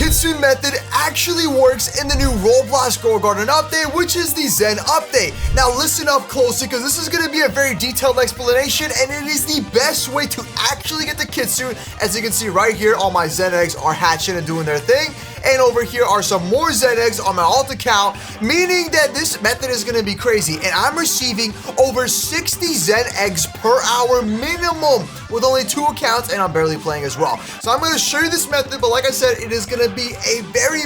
KITSUNE method actually works in the new Roblox Grow Garden update, which is the Zen update. Now listen up closely, because this is going to be a very detailed explanation, and it is the best way to actually get the KITSUNE. As you can see right here, all my Zen eggs are hatching and doing their thing. And over here are some more Zen eggs on my alt account, meaning that this method is going to be crazy. And I'm receiving over 60 Zen eggs per hour minimum with only 2 accounts, and I'm barely playing as well. So I'm going to show you this method, but like I said, it is going to be a very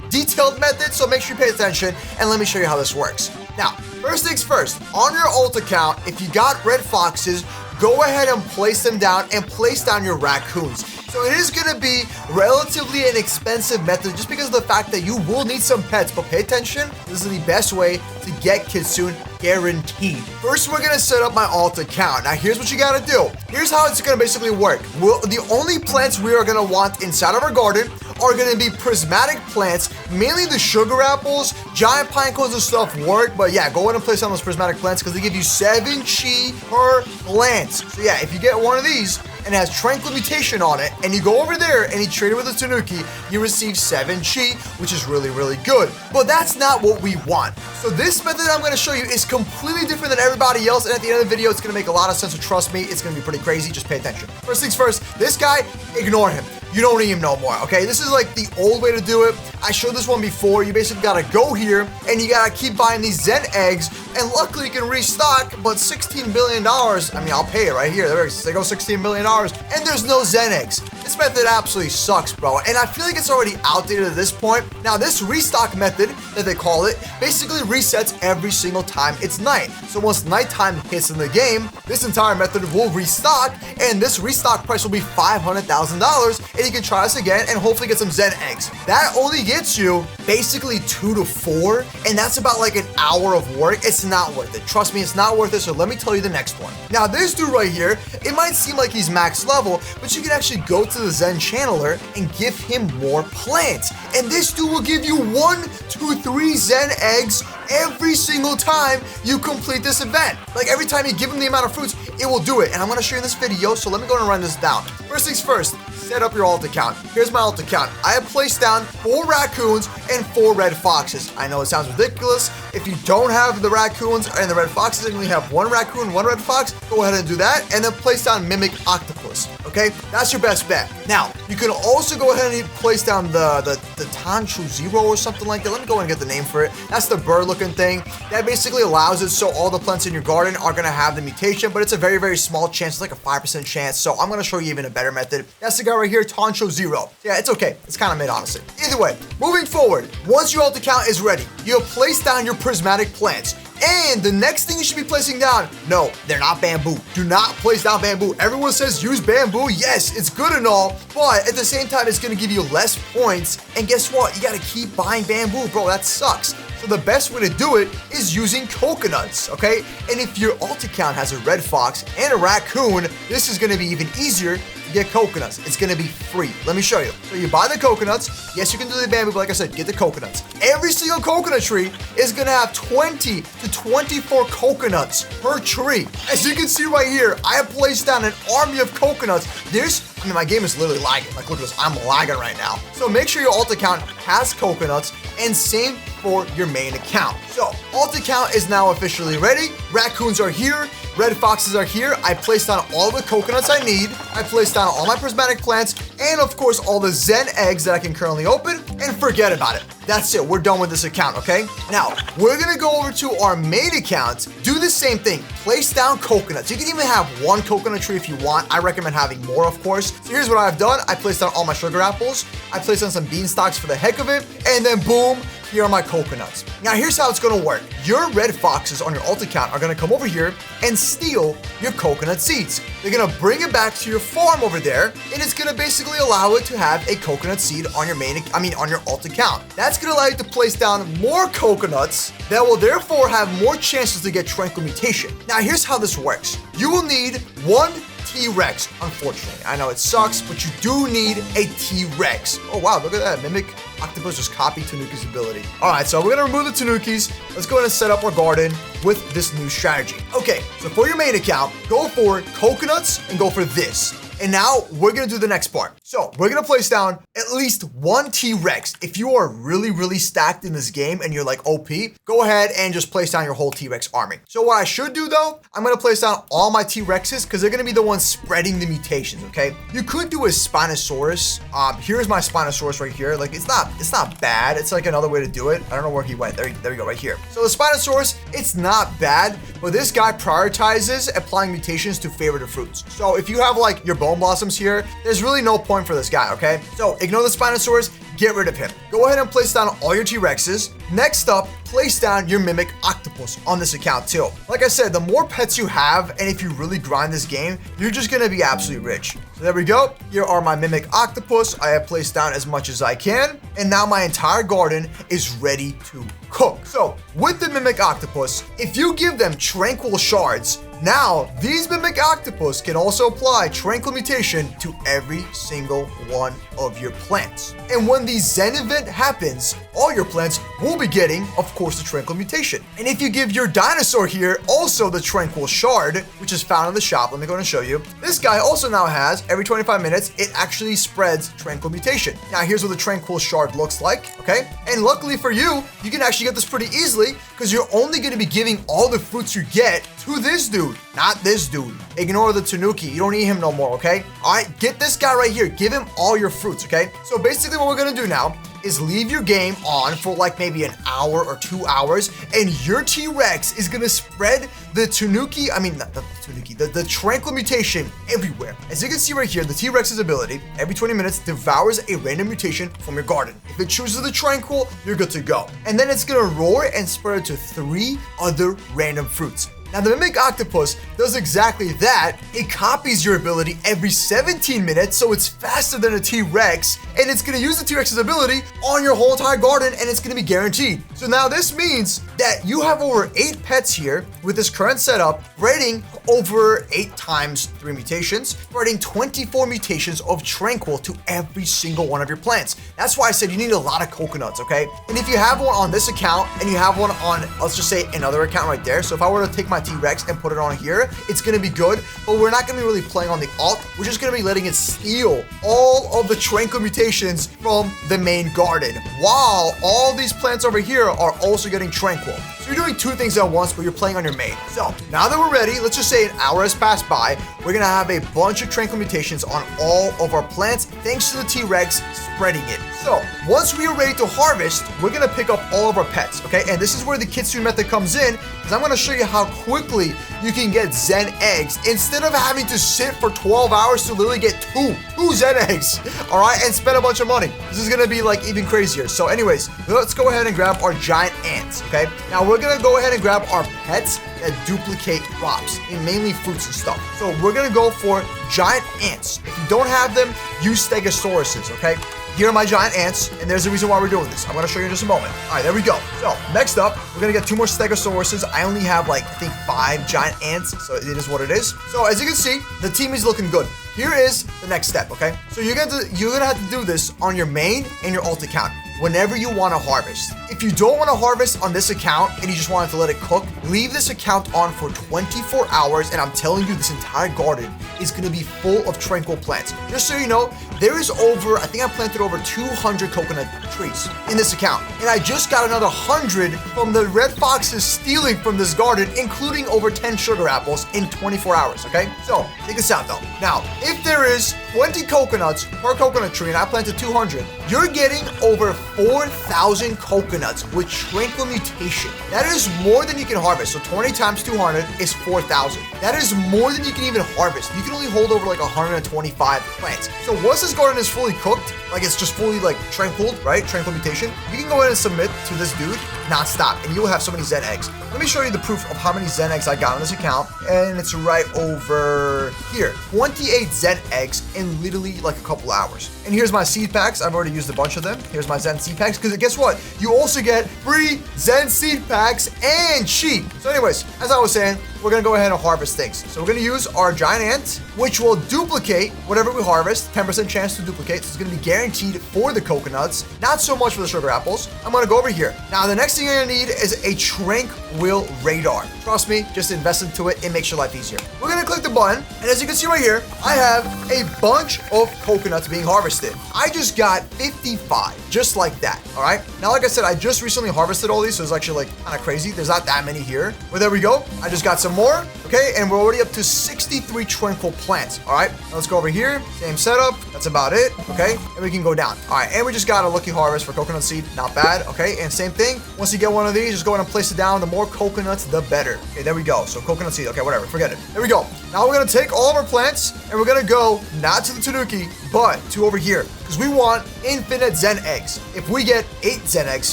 detailed method. So make sure you pay attention, and let me show you how this works. Now, first things first, on your alt account, if you got red foxes, go ahead and place them down and place down your raccoons. So it is going to be relatively an expensive method just because of the fact that you will need some pets, but pay attention, this is the best way to get KITSUNE guaranteed. First, we're going to set up my alt account. Now, here's what you got to do. Here's how it's going to basically work. The only plants we are going to want inside of our garden are going to be prismatic plants, mainly the sugar apples. Giant pine cones and stuff work, but yeah, go ahead and place down those prismatic plants because they give you 7 chi per plant. So yeah, if you get one of these and it has tranquil mutation on it, and you go over there and you trade it with a tanuki, you receive 7 chi, which is really good. But that's not what we want. So this method I'm going to show you is completely different than everybody else, and at the end of the video, it's going to make a lot of sense. So trust me, it's going to be pretty crazy. Just pay attention. First things first, this guy, ignore him. You don't need him no more, okay? This is like the old way to do it. I showed this one before. You basically gotta go here and you gotta keep buying these Zen eggs, and luckily you can restock, but $16 billion, I mean, I'll pay it right here. There they go, $16 billion, and there's no Zen eggs. This method absolutely sucks, bro, and I feel like it's already outdated at this point. Now, this restock method, that they call it, basically resets every single time it's night. So once nighttime hits in the game, this entire method will restock, and this restock price will be $500,000, and you can try this again and hopefully get some Zen eggs. That only gets you basically 2 to 4, and that's about like an hour of work. It's not worth it. Trust me, it's not worth it. So let me tell you the next one. Now, this dude right here, it might seem like he's max level, but you can actually go to the Zen channeler and give him more plants. And this dude will give you 1, 2, 3 Zen eggs every single time you complete this event. Like every time you give him the amount of fruits, it will do it. And I'm going to show you in this video. So let me go and run this down. First things first, set up your alt account. Here's my alt account. I have placed down 4 raccoons and 4 red foxes. I know it sounds ridiculous. If you don't have the raccoons and the red foxes and you only have 1 raccoon, 1 red fox, go ahead and do that. And then place down mimic octopus. Okay, that's your best bet. Now, you can also go ahead and place down the Tanchu Zero or something like that. Let me go and get the name for it. That's the bird looking thing. That basically allows it so all the plants in your garden are going to have the mutation, but it's a very small chance. It's like a 5% chance. So I'm going to show you even a better method. That's the guy right here, Tancho Zero. Yeah, it's okay. It's kind of mid, honestly. Either way, moving forward, once your alt account is ready, you'll place down your prismatic plants. And the next thing you should be placing down, no, they're not bamboo. Do not place down bamboo. Everyone says use bamboo. Yes, it's good and all, but at the same time, it's going to give you less points. And guess what? You got to keep buying bamboo, bro. That sucks. So the best way to do it is using coconuts, okay? And if your alt account has a red fox and a raccoon, this is going to be even easier to get coconuts. It's going to be free. Let me show you. So you buy the coconuts. Yes, you can do the bamboo, but like I said, get the coconuts. Every single coconut tree is going to have 20 to 24 coconuts per tree. As you can see right here, I have placed down an army of coconuts. I mean, my game is literally lagging. Like, look at this. I'm lagging right now. So make sure your alt account has coconuts, and same for your main account. So alt account is now officially ready. Raccoons are here. Red foxes are here. I placed down all the coconuts I need. I placed down all my prismatic plants, and of course, all the Zen eggs that I can currently open, and forget about it. That's it. We're done with this account, okay? Now, we're going to go over to our main account. Do the same thing. Place down coconuts. You can even have 1 coconut tree if you want. I recommend having more, of course. So here's what I've done. I placed down all my sugar apples. I placed down some beanstalks for the heck of it. And then boom, here are my coconuts. Now, here's how it's going to work. Your red foxes on your alt account are going to come over here and steal your coconut seeds. They're going to bring it back to your farm over there, and it's going to basically allow it to have a coconut seed on your on your alt account. That's going to allow you to place down more coconuts that will therefore have more chances to get tranquil mutation. Now, here's how this works. You will need 1 T-Rex, unfortunately. I know it sucks, but you do need a T-Rex. Oh, wow, look at that. Mimic Octopus just copied Tanuki's ability. All right, so we're going to remove the Tanukis. Let's go ahead and set up our garden with this new strategy. Okay, so for your main account, go for coconuts and go for this. And now we're gonna do the next part. So we're gonna place down at least one T-Rex. If you are really, really stacked in this game and you're like OP, go ahead and just place down your whole T-Rex army. So what I should do though, I'm gonna place down all my T-Rexes because they're gonna be the ones spreading the mutations, okay? You could do a Spinosaurus. Here's my Spinosaurus right here. Like it's not bad. It's like another way to do it. I don't know where he went. There we go, right here. So the Spinosaurus, it's not bad, but this guy prioritizes applying mutations to favorite fruits. So if you have like your bone blossoms here, there's really no point for this guy, okay? So ignore the Spinosaurus, get rid of him. Go ahead and place down all your T-Rexes. Next up, place down your Mimic Octopus on this account too. Like I said, the more pets you have, and if you really grind this game, you're just gonna be absolutely rich. So there we go. Here are my Mimic Octopus. I have placed down as much as I can, and now my entire garden is ready to cook. So with the Mimic Octopus, if you give them Tranquil Shards, now these Mimic Octopus can also apply Tranquil Mutation to every single one of your plants. And when the Zen event happens, all your plants will be getting, of course, the Tranquil Mutation. And if you give your dinosaur here also the Tranquil Shard, which is found in the shop, let me go and show you. This guy also now has, every 25 minutes, it actually spreads Tranquil Mutation. Now here's what the Tranquil Shard looks like, okay? And luckily for you, you can actually get this pretty easily because you're only going to be giving all the fruits you get to this dude, not this dude. Ignore the Tanuki. You don't need him no more, okay? All right, get this guy right here. Give him all your fruits, okay? So basically what we're going to do now is leave your game on for like maybe an hour or 2 hours, and your T-Rex is gonna spread the Tanuki, not the Tanuki, the Tranquil Mutation everywhere. As you can see right here, the T-Rex's ability, every 20 minutes, devours a random mutation from your garden. If it chooses the Tranquil, you're good to go. And then it's gonna roar and spread it to 3 other random fruits. Now the Mimic Octopus does exactly that. It copies your ability every 17 minutes, so it's faster than a T-Rex, and it's gonna use the T-Rex's ability on your whole entire garden, and it's gonna be guaranteed. So now this means that you have over 8 pets here with this current setup, spreading over 8 times 3 mutations, spreading 24 mutations of Tranquil to every single one of your plants. That's why I said you need a lot of coconuts, okay? And if you have one on this account, and you have one on, let's just say another account right there, so if I were to take my T-Rex and put it on here, it's gonna be good, but we're not gonna be really playing on the alt. We're just gonna be letting it steal all of the Tranquil mutations from the main garden, while all these plants over here are also getting Tranquil. So you're doing 2 things at once, but you're playing on your main. So now that we're ready, let's just say an hour has passed by, we're gonna have a bunch of Tranquil mutations on all of our plants, thanks to the T-Rex spreading it. So once we are ready to harvest, we're gonna pick up all of our pets, okay? And this is where the KITSUNE method comes in, because I'm gonna show you how quickly you can get Zen eggs instead of having to sit for 12 hours to literally get two Zen eggs, all right? And spend a bunch of money. This is gonna be like even crazier. So anyways, let's go ahead and grab our giant ants, okay? Now we're gonna go ahead and grab our pets that duplicate crops, and mainly fruits and stuff. So we're gonna go for giant ants. If you don't have them, use Stegosauruses, okay? Here are my giant ants, and there's the reason why we're doing this. I'm gonna show you in just a moment. All right, there we go. So next up, we're gonna get 2 more Stegosauruses. I only have like, I think 5 giant ants, so it is what it is. So as you can see, the team is looking good. Here is the next step, okay? So you're gonna have to do this on your main and your alt account whenever you want to harvest. If you don't want to harvest on this account and you just wanted to let it cook, leave this account on for 24 hours, and I'm telling you, this entire garden is going to be full of Tranquil plants. Just so you know, there is over, I think I planted over 200 coconut trees in this account, and I just got another 100 from the red foxes stealing from this garden, including over 10 sugar apples in 24 hours, okay? So take this out though. Now, if there is 20 coconuts per coconut tree and I planted 200, you're getting over 4,000 coconuts with Tranquil Mutation. That is more than you can harvest. So 20 times 200 is 4,000. That is more than you can even harvest. You can only hold over like 125 plants. So once this garden is fully cooked, like it's just fully like tranquil, right? Tranquil Mutation, you can go ahead and submit to this dude non-stop, and you'll have so many Zen eggs. Let me show you the proof of how many Zen eggs I got on this account, and it's right over here. 28 Zen eggs in literally like a couple hours. And here's my seed packs. I've already used a bunch of them. Here's my Zen seed packs, because guess what? You also get free Zen seed packs and sheep. So anyways, as I was saying, we're gonna go ahead and harvest things. So we're gonna use our giant ant, which will duplicate whatever we harvest, 10% chance to duplicate. So it's gonna be guaranteed for the coconuts, not so much for the sugar apples. I'm gonna go over here. Now, the next thing you're gonna need is a tranquil will radar. Trust me, just invest into it. It makes your life easier. We're gonna click the button, and as you can see right here, I have a bunch of coconuts being harvested. I just got 55, just like that, all right? Now, like I said, I just recently harvested all these, so it's actually like kind of crazy. There's not that many here, but there we go. I just got some more, okay? And we're already up to 63 tranquil plants, all right? Now let's go over here, same setup. That's about it, okay? And we can go down. All right, and we just got a lucky harvest for coconut seed. Not bad, okay? And same thing, once you get one of these, just go ahead and place it down. The more coconuts, the better. Okay, there we go. So coconut seed, okay, whatever, forget it. There we go. Now we're gonna take all of our plants and we're gonna go not to the tanuki, but to over here, because we want infinite Zen eggs. If we get 8 Zen eggs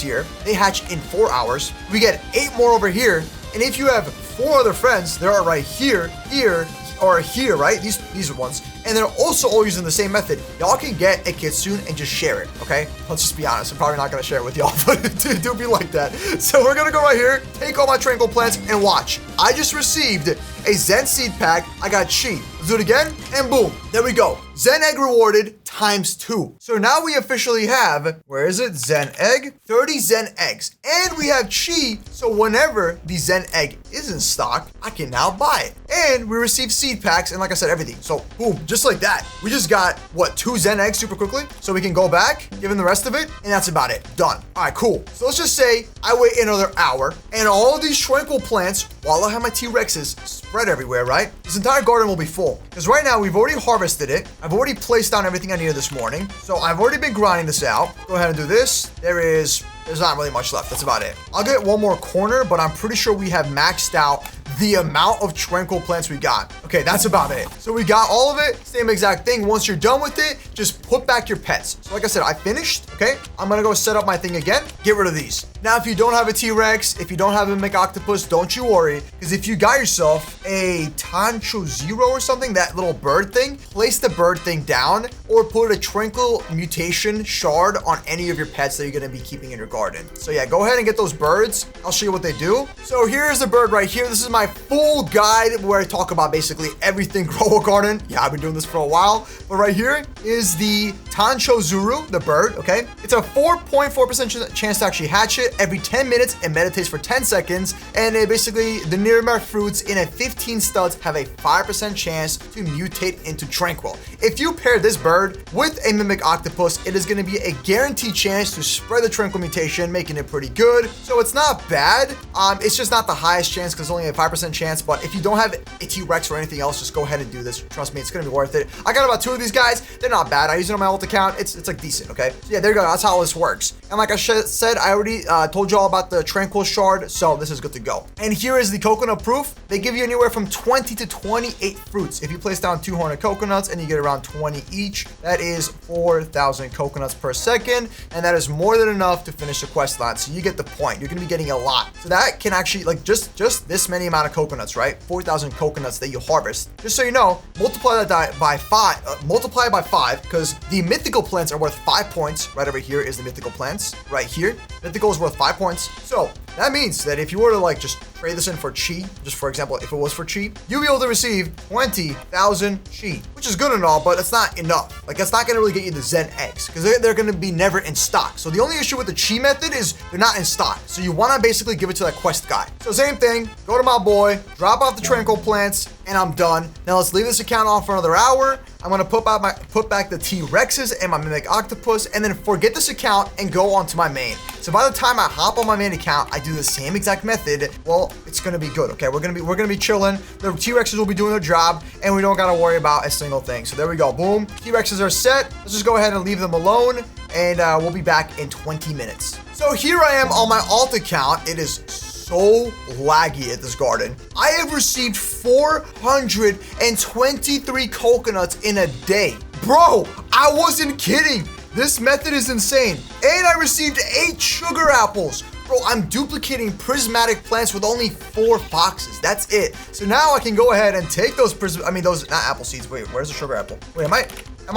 here, they hatch in 4 hours. We get 8 more over here, and if you have 4 other friends, they are right here, here, or here, right? These are ones. And they're also all using the same method. Y'all can get a KITSUNE and just share it, okay? Let's just be honest. I'm probably not gonna share it with y'all, but it do be like that. So we're gonna go right here, take all my tranquil plants, and watch. I just received a Zen seed pack. I got chi. Let's do it again, and boom, there we go. Zen egg rewarded times 2. So now we officially have, where is it? Zen egg, 30 Zen eggs. And we have chi, so whenever the Zen egg is in stock, I can now buy it. And we receive seed packs, and like I said, everything. So boom, just like that. We just got, what, 2 Zen eggs super quickly? So we can go back, give him the rest of it, and that's about it. Done. All right, cool. So let's just say I wait another hour, and all of these tranquil plants, while I have my T-Rexes spread everywhere, right? This entire garden will be full. Because right now, we've already harvested it. I've already placed down everything I needed this morning. So I've already been grinding this out. Go ahead and do this. There's not really much left. That's about it. I'll get one more corner, but I'm pretty sure we have maxed out the amount of tranquil plants we got. Okay, that's about it. So we got all of it, same exact thing. Once you're done with it, just put back your pets. So like I said, I finished, okay? I'm gonna go set up my thing again, get rid of these. Now, if you don't have a T-Rex, if you don't have a mimic octopus, don't you worry, because if you got yourself a Tancho Zero or something, that little bird thing, place the bird thing down or put a tranquil mutation shard on any of your pets that you're gonna be keeping in your garden. So yeah, go ahead and get those birds. I'll show you what they do. So here's the bird right here. This is my full guide where I talk about basically everything grow a garden. Yeah, I've been doing this for a while, but right here is the Tancho Zuru, the bird, okay? It's a 4.4% chance to actually hatch it. Every 10 minutes, it meditates for 10 seconds, and it basically, the nearby fruits in a 15 studs have a 5% chance to mutate into tranquil. If you pair this bird with a mimic octopus, it is gonna be a guaranteed chance to spread the tranquil mutation, making it pretty good. So it's not bad. It's just not the highest chance because it's only a 5% chance, but if you don't have a T-Rex or anything else, just go ahead and do this. Trust me, it's gonna be worth it. I got about 2 of these guys. They're not bad. I use it on my alt account. It's like decent, okay? So yeah, there you go. That's how this works. And like I said, I already told you all about the tranquil shard, so this is good to go. And here is the coconut proof. They give you anywhere from 20 to 28 fruits. If you place down 200 coconuts and you get around 20 each, that is 4,000 coconuts per second, and that is more than enough to finish the quest line. So you get the point. You're gonna be getting a lot. So that can actually, like, just this many amount of coconuts, right? 4,000 coconuts that you harvest. Just so you know, multiply that by 5. Multiply by 5, because the mythical plants are worth 5 points. Right over here is the mythical plants. Right here, mythical is worth 5 points. So that means that if you were to like just trade this in for chi, just for example, if it was for chi, you'll be able to receive 20,000 chi, which is good and all, but it's not enough. Like, that's not gonna really get you the Zen eggs because they're gonna be never in stock. So the only issue with the chi method is they're not in stock. So you wanna basically give it to that quest guy. So same thing, go to my boy, drop off the tranquil plants, and I'm done. Now let's leave this account on for another hour. I'm gonna put back the T-Rexes and my mimic octopus, and then forget this account and go onto my main. So by the time I hop on my main account, I do the same exact method. Well, it's gonna be good, okay? We're gonna be chilling. The T-Rexes will be doing their job, and we don't gotta worry about a single thing. So there we go, boom. T-Rexes are set. Let's just go ahead and leave them alone, and we'll be back in 20 minutes. So here I am on my alt account. It is so laggy at this garden. I have received 423 coconuts in a day. Bro, I wasn't kidding. This method is insane. And I received 8 sugar apples. Bro, I'm duplicating prismatic plants with only 4 boxes. That's it. So now I can go ahead and take those not apple seeds. Wait, where's the sugar apple? Wait, am I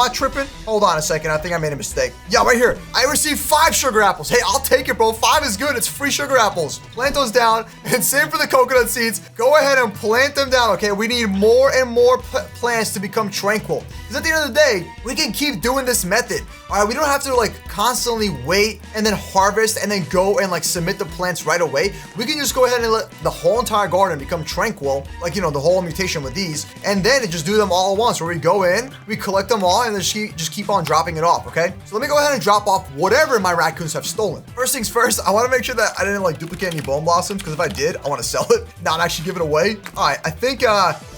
tripping? Hold on a second. I think I made a mistake. Yeah, right here. I received 5 sugar apples. Hey, I'll take it, bro. 5 is good. It's free sugar apples. Plant those down. And same for the coconut seeds. Go ahead and plant them down, okay? We need more and more plants to become tranquil. Because at the end of the day, we can keep doing this method. All right, we don't have to like constantly wait and then harvest and then go and like submit the plants right away. We can just go ahead and let the whole entire garden become tranquil, like, you know, the whole mutation with these, and then just do them all at once, where we go in, we collect them all, and then just keep on dropping it off, okay? So let me go ahead and drop off whatever my raccoons have stolen. First things first, I want to make sure that I didn't like duplicate any bone blossoms, because if I did, I want to sell it, not actually give it away. All right, I think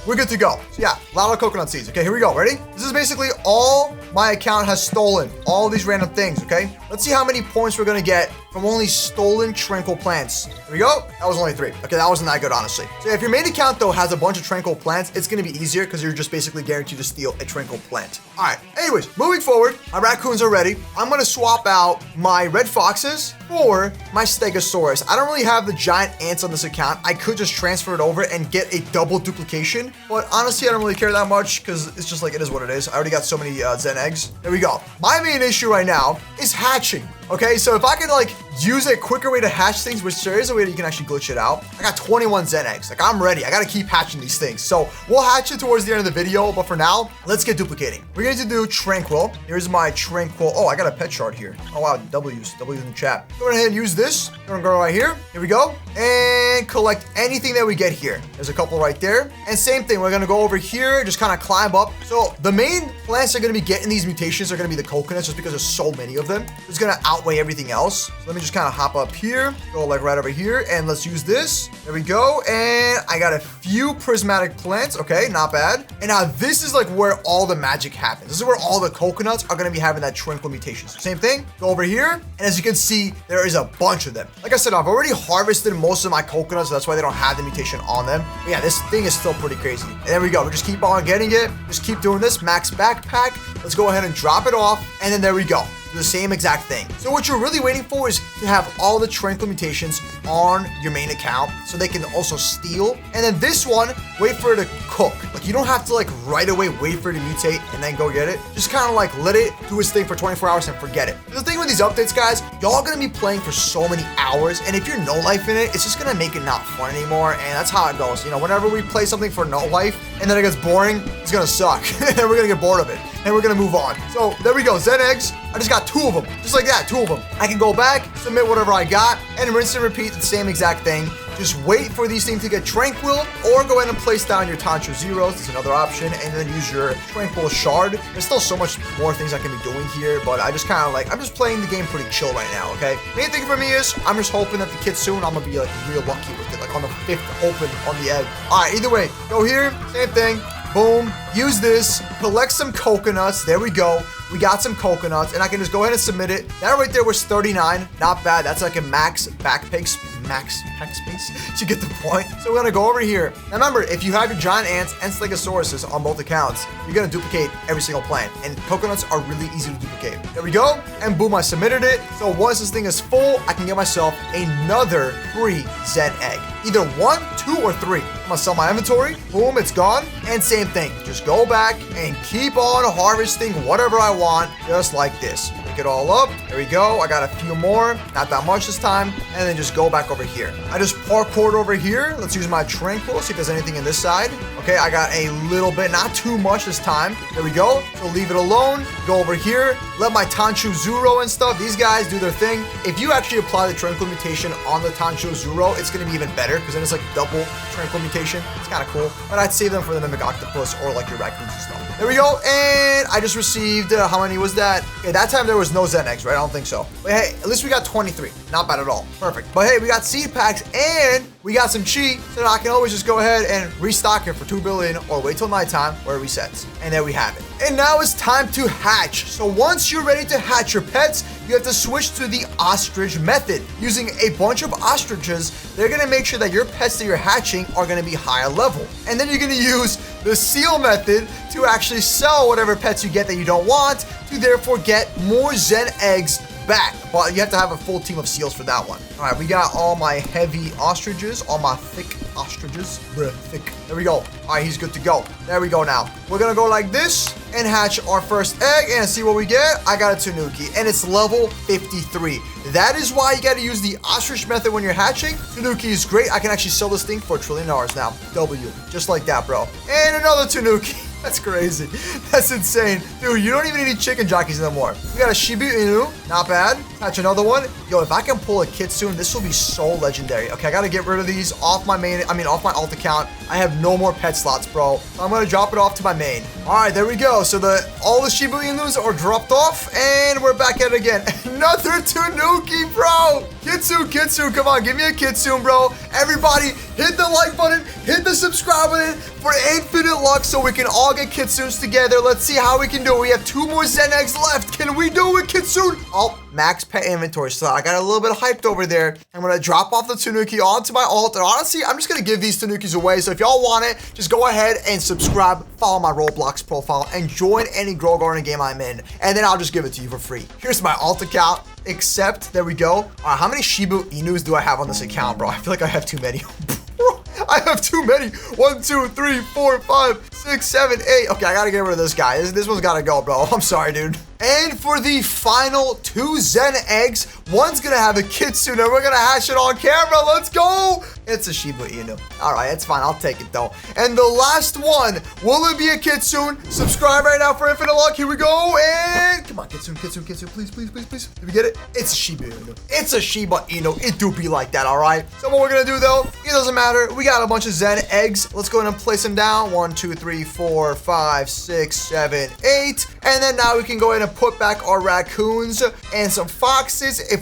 we're good to go. So yeah, a lot of coconut seeds. Okay, here we go. Ready? This is basically all my account has stolen. All these random things, okay? Let's see how many points we're gonna get from only stolen tranquil plants. Here we go. That was only 3. Okay, that wasn't that good, honestly. So if your main account, though, has a bunch of tranquil plants, it's gonna be easier because you're just basically guaranteed to steal a tranquil plant. All right, anyways, moving forward, my raccoons are ready. I'm gonna swap out my red foxes for my stegosaurus. I don't really have the giant ants on this account. I could just transfer it over and get a double duplication, but honestly, I don't really care that much because it's just like, it is what it is. I already got so many Zen eggs. There we go. My main issue right now is hatching. Okay, so if I can like use a quicker way to hatch things, which there is a way that you can actually glitch it out. I got 21 Zen eggs. Like, I'm ready. I gotta keep hatching these things. So we'll hatch it towards the end of the video, but for now, let's get duplicating. We're going to do tranquil. Here's my tranquil. Oh, I got a pet shard here. Oh wow, W's in the chat. Go ahead and use this. We're gonna go right here. Here we go. And collect anything that we get here. There's a couple right there. And same thing, we're gonna go over here, just kind of climb up. So the main plants are gonna be getting these mutations are gonna be the coconuts, just because there's so many of them. It's gonna outweigh everything else. So let me just kind of hop up here, go like right over here, and let's use this. There we go. And I got a few prismatic plants. Okay, not bad. And now this is like where all the magic happens. This is where all the coconuts are gonna be having that tranquil mutations. Same thing, go over here. And as you can see, there is a bunch of them. Like I said, I've already harvested most of my coconuts, so that's why they don't have the mutation on them. But yeah, this thing is still pretty crazy. And there we go. We just keep on getting it. Just keep doing this. Max backpack. Let's go ahead and drop it off. And then there we go. Do the same exact thing. So what you're really waiting for is to have all the tranquil mutations on your main account so they can also steal. And then this one, wait for it to cook. Like, you don't have to like right away wait for it to mutate and then go get it. Just kind of like let it do its thing for 24 hours and forget it. The thing with these updates, guys, y'all are gonna be playing for so many hours, and if you're no life in it, it's just gonna make it not fun anymore. And that's how it goes. You know, whenever we play something for no life and then it gets boring, it's gonna suck. And then we're gonna get bored of it and we're gonna move on. So there we go, Zen eggs. I just got 2 of them, just like that, 2 of them. I can go back, submit whatever I got, and rinse and repeat the same exact thing. Just wait for these things to get tranquil, or go ahead and place down your Tancho Zeros. It's another option, and then use your tranquil shard. There's still so much more things I can be doing here, but I just kind of like, I'm just playing the game pretty chill right now, okay? Main thing for me is, I'm just hoping that the KITSUNE, I'm gonna be like real lucky with it, like on the 5th open on the egg. All right, either way, go here, same thing. Boom, use this, collect some coconuts. There we go. We got some coconuts, and I can just go ahead and submit it. That right there was 39. Not bad. That's like a max pack space. You get the point. So we're gonna go over here. Now remember, if you have your giant ants and stegosauruses on both accounts, you're gonna duplicate every single plant, and coconuts are really easy to duplicate. There we go, and boom, I submitted it. So once this thing is full, I can get myself another free Zen egg. Either 1, 2, or 3. I'm gonna sell my inventory. Boom, it's gone. And same thing. Just go back and keep on harvesting whatever I want, just like this. Pick it all up. There we go. I got a few more. Not that much this time. And then just go back over here. I just parkoured over here. Let's use my tranquil, see if there's anything in this side. Okay, I got a little bit, not too much this time. There we go. So leave it alone. Go over here. Let my Tancho Zero and stuff, these guys do their thing. If you actually apply the tranquil mutation on the Tancho Zero, it's going to be even better because then it's like double tranquil mutation. It's kind of cool. But I'd save them for the mimic octopus or like your raccoons and stuff. There we go. And I just received, how many was that? Okay, that time there was no Zen eggs, right? I don't think so. But hey, at least we got 23. Not bad at all. Perfect. But hey, we got seed packs and we got some chi, so now I can always just go ahead and restock it for 2 billion or wait till nighttime where it resets. And there we have it. And now it's time to hatch. So once you're ready to hatch your pets, you have to switch to the ostrich method. Using a bunch of ostriches, they're gonna make sure that your pets that you're hatching are gonna be higher level. And then you're gonna use the seal method to actually sell whatever pets you get that you don't want, to therefore get more Zen eggs back. But you have to have a full team of seals for that one. All right, we got all my heavy ostriches, all my thick ostriches. Thick. There we go. All right, he's good to go. There we go now. We're gonna go like this and hatch our first egg and see what we get. I got a tanuki and it's level 53. That is why you gotta use the ostrich method when you're hatching. Tanuki is great. I can actually sell this thing for $1 trillion now. W. Just like that, bro. And another tanuki. That's crazy. That's insane. Dude, you don't even need chicken jockeys no more. We got a Shiba Inu. Not bad. Catch another one. Yo, if I can pull a Kitsune, this will be so legendary. Okay, I got to get rid of these off my off my alt account. I have no more pet slots, bro. I'm going to drop it off to my main. All right, there we go. So all the Shiba Inus are dropped off, and we're back at it again. Another Tanuki, bro. Kitsune, come on. Give me a Kitsune, bro. Everybody, hit the like button. Hit the subscribe button for infinite luck so we can all get Kitsunes together. Let's see how we can do it. We have 2 more Zen eggs left. Can we do it, Kitsune? Oh, max pet inventory. So I got a little bit hyped over there. I'm going to drop off the Tanuki onto my alt. And honestly, I'm just going to give these Tanukis away. So if y'all want it, just go ahead and subscribe, follow my Roblox profile, and join any Grow Garden game I'm in. And then I'll just give it to you for free. Here's my alt account. Except, there we go. All right, how many Shiba Inus do I have on this account, bro? I feel like I have too many. I have too many. 1, 2, 3, 4, 5, 6, 7, 8. Okay, I gotta get rid of this guy. This one's gotta go, bro. I'm sorry, dude. And for the final 2 Zen eggs, one's gonna have a Kitsune, and we're gonna hash it on camera. Let's go. It's a Shiba Inu. All right, it's fine. I'll take it, though. And the last one, will it be a Kitsune? Subscribe right now for infinite luck. Here we go. And come on, Kitsune, please. Did we get it? It's a Shiba Inu. It's a Shiba Inu. It do be like that, all right? So what we're gonna do, though, it doesn't matter. We got a bunch of Zen eggs. Let's go ahead and place them down. 1, 2, 3, 4, 5, 6, 7, 8. And then now we can go ahead and put back our raccoons and some foxes. I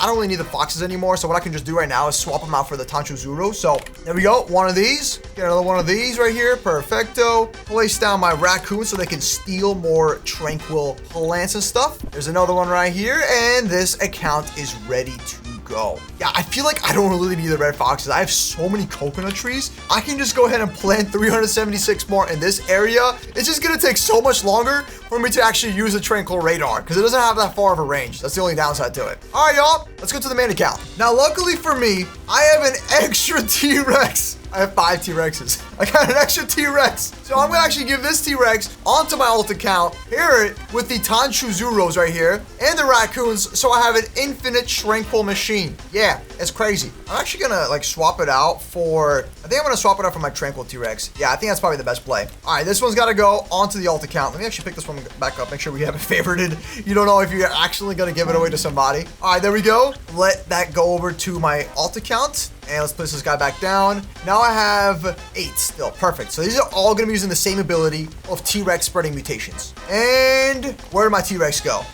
don't really need the foxes anymore. So what I can just do right now is swap them out for the Tanchuzuru. So there we go. One of these. Get another one of these right here. Perfecto. Place down my raccoons so they can steal more tranquil plants and stuff. There's another one right here. And this account is ready to go. Yeah, I feel like I don't really need the red foxes. I have so many coconut trees. I can just go ahead and plant 376 more in this area. It's just gonna take so much longer for me to actually use a tranquil radar because it doesn't have that far of a range. That's the only downside to it. All right, y'all, let's go to the main account. Now, luckily for me, I have an extra T-Rex. I have 5 T-Rexes. I got an extra T-Rex. So I'm gonna actually give this T-Rex onto my alt account, pair it with the Tanchuzuros right here, and the raccoons, so I have an infinite tranquil machine. Yeah, it's crazy. I'm actually gonna swap it out for, I think I'm gonna swap it out for my tranquil T-Rex. Yeah, I think that's probably the best play. All right, this one's gotta go onto the alt account. Let me actually pick this one back up, make sure we have it favorited. You don't know if you're actually gonna give it away to somebody. All right, there we go. Let that go over to my alt account. And let's place this guy back down. Now I have 8 still. Perfect. So these are all going to be using the same ability of T-Rex spreading mutations. And where did my T-Rex go?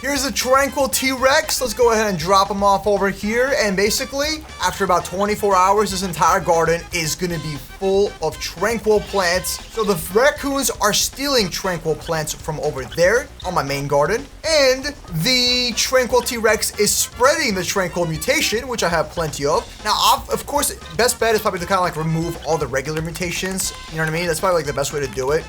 Here's a tranquil T-Rex. Let's go ahead and drop him off over here. And basically, after about 24 hours, this entire garden is going to be full of tranquil plants. So the raccoons are stealing tranquil plants from over there on my main garden. And the tranquil T-Rex is spreading the tranquil mutation, which I have plenty of. Now, of course, best bet is probably to kind of remove all the regular mutations. You know what I mean? That's probably the best way to do it.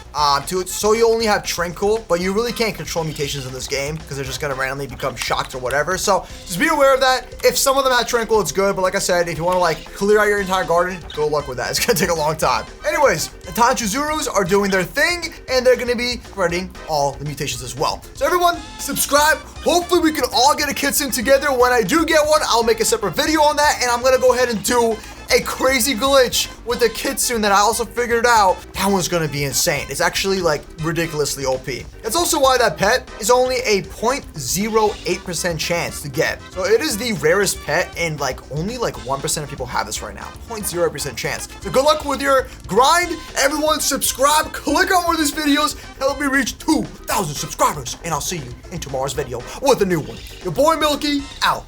So you only have tranquil, but you really can't control mutations in this game because they're just gonna randomly become shocked or whatever. So just be aware of that. If some of them have tranquil, it's good. But like I said, if you want to clear out your entire garden, good luck with that. It's gonna take a long time. Anyways, the Tanchuzurus are doing their thing, and they're gonna be spreading all the mutations as well. So everyone, subscribe. Hopefully we can all get a Kitsune together. When I do get one, I'll make a separate video on that, and I'm gonna go ahead and do a crazy glitch with the Kitsune that I also figured out. That one's gonna be insane. It's actually ridiculously OP. That's also why that pet is only a 0.08% chance to get. So it is the rarest pet, and only 1% of people have this right now. 0.08% chance. So good luck with your grind. Everyone subscribe, click on one of these videos, help me reach 2,000 subscribers, and I'll see you in tomorrow's video with a new one. Your boy Milky, out.